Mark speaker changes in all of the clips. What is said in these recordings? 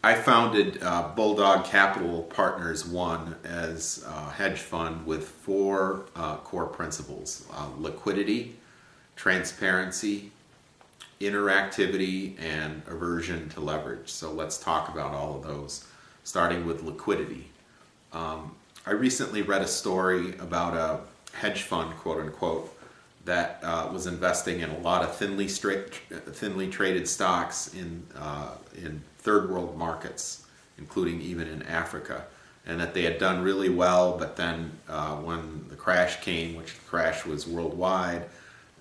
Speaker 1: I founded Bulldog Capital Partners One as a hedge fund with four core principles: liquidity, transparency, interactivity, and aversion to leverage. So let's talk about all of those, starting with liquidity. I recently read a story about a hedge fund, quote unquote, that was investing in a lot of thinly traded stocks in third world markets, including even in Africa, and that they had done really well. But then when the crash came, which the crash was worldwide,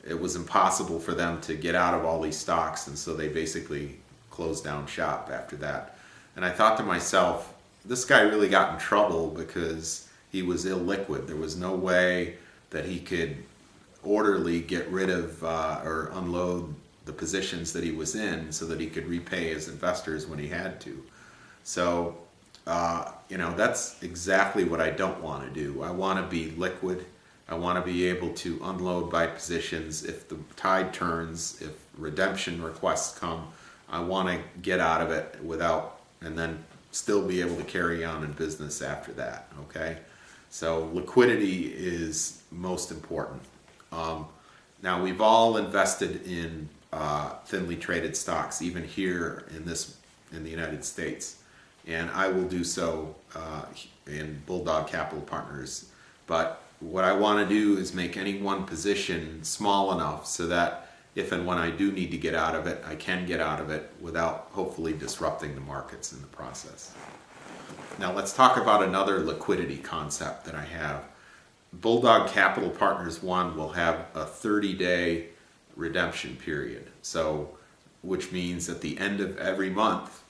Speaker 1: it was impossible for them to get out of all these stocks, and so they basically closed down shop after that. And I thought to myself, this guy really got in trouble because he was illiquid. There was no way that he could orderly get rid of or unload the positions that he was in so that he could repay his investors when he had to. So, that's exactly what I don't want to do. I want to be liquid. I want to be able to unload my positions if the tide turns, if redemption requests come. I want to get out of it and then still be able to carry on in business after that, okay? So liquidity is most important. Now, we've all invested in thinly traded stocks, even here in the United States, and I will do so in Bulldog Capital Partners. But what I want to do is make any one position small enough so that if and when I do need to get out of it, I can get out of it without hopefully disrupting the markets in the process. Now, let's talk about another liquidity concept that I have. Bulldog Capital Partners One will have a 30-day redemption period. So, which means at the end of every month,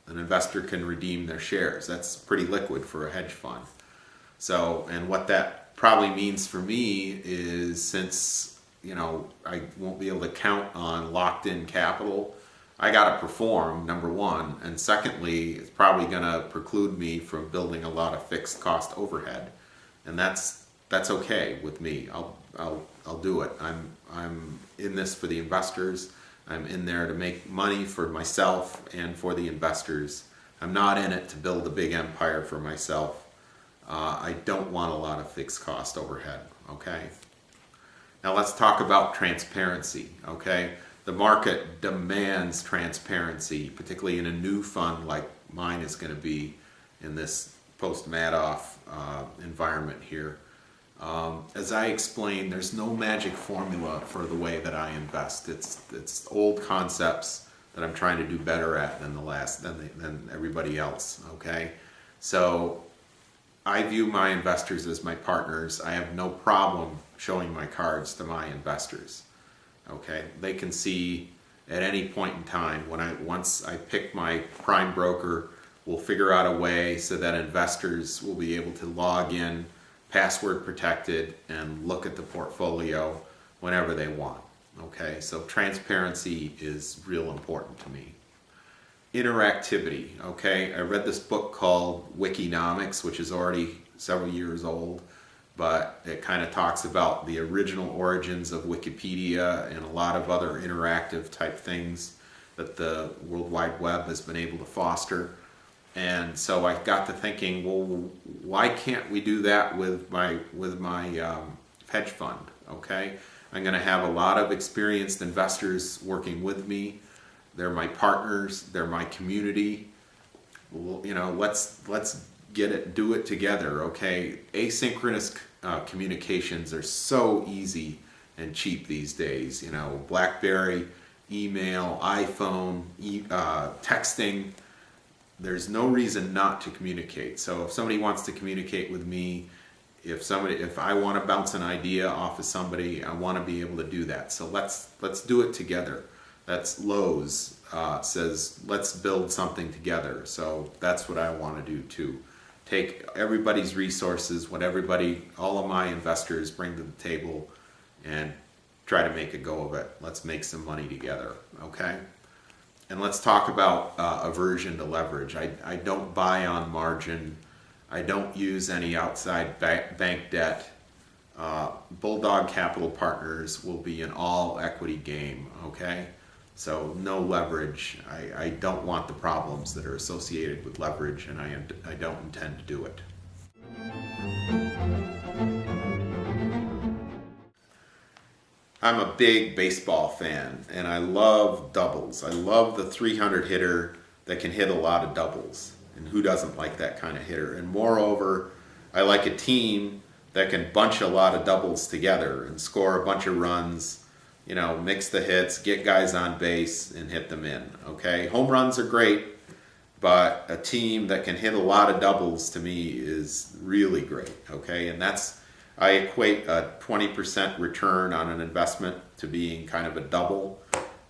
Speaker 1: an investor can redeem their shares. That's pretty liquid for a hedge fund. So, and what that probably means for me is, since I won't be able to count on locked-in capital, I got to perform, number one, and secondly, it's probably going to preclude me from building a lot of fixed cost overhead, and that's okay with me. I'll do it. I'm in this for the investors. I'm in there to make money for myself and for the investors. I'm not in it to build a big empire for myself. I don't want a lot of fixed cost overhead, okay? Now let's talk about transparency, okay? The market demands transparency, particularly in a new fund like mine is going to be in this post-Madoff environment here. As I explained, there's no magic formula for the way that I invest. It's old concepts that I'm trying to do better at than everybody else, okay? So I view my investors as my partners. I have no problem showing my cards to my investors. Okay, they can see at any point in time once I pick my prime broker, we'll figure out a way so that investors will be able to log in, password protected, and look at the portfolio whenever they want. Okay, so transparency is real important to me. Interactivity. Okay, I read this book called Wikinomics, which is already several years old, but it kind of talks about the original origins of Wikipedia and a lot of other interactive type things that the World Wide Web has been able to foster. And so I got to thinking, well, why can't we do that with my hedge fund? Okay, I'm going to have a lot of experienced investors working with me. They're my partners. They're my community. Well, let's do it together, okay? Asynchronous communications are so easy and cheap these days. BlackBerry, email, iPhone, texting. There's no reason not to communicate. So if somebody wants to communicate with me, if I want to bounce an idea off of somebody, I want to be able to do that. So let's do it together. That's Lowe's says, let's build something together. So that's what I want to do too. Take everybody's resources, all of my investors bring to the table, and try to make a go of it. Let's make some money together, okay? And let's talk about aversion to leverage. I don't buy on margin. I don't use any outside bank debt. Bulldog Capital Partners will be an all equity game, okay? So no leverage. I don't want the problems that are associated with leverage, and I don't intend to do it. I'm a big baseball fan, and I love doubles. I love the 300 hitter that can hit a lot of doubles. And who doesn't like that kind of hitter? And moreover, I like a team that can bunch a lot of doubles together and score a bunch of runs, mix the hits, get guys on base, and hit them in, okay? Home runs are great, but a team that can hit a lot of doubles to me is really great, okay? And I equate a 20% return on an investment to being kind of a double.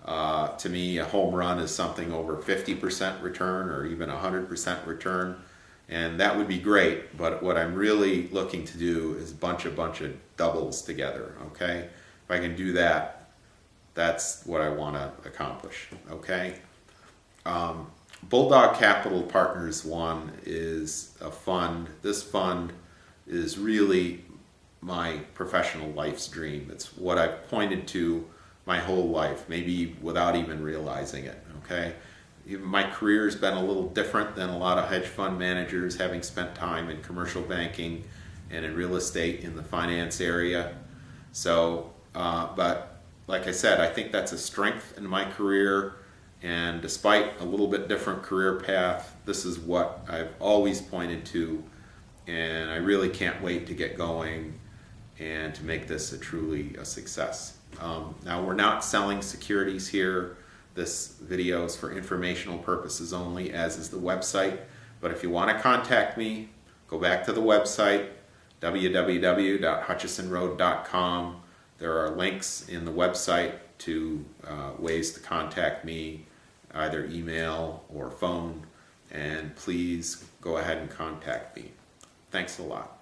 Speaker 1: To me, a home run is something over 50% return or even 100% return. And that would be great, but what I'm really looking to do is bunch a bunch of doubles together, okay? If I can do that, that's what I want to accomplish, okay? Bulldog Capital Partners 1 is a fund. This fund is really my professional life's dream. It's what I've pointed to my whole life, maybe without even realizing it, okay? My career's been a little different than a lot of hedge fund managers, having spent time in commercial banking and in real estate in the finance area. So, but like I said, I think that's a strength in my career, and despite a little bit different career path, this is what I've always pointed to, and I really can't wait to get going and to make this truly a success. Now, we're not selling securities here. This video is for informational purposes only, as is the website. But if you want to contact me, go back to the website, www.HutchisonRoad.com. There are links in the website to ways to contact me, either email or phone, and please go ahead and contact me. Thanks a lot.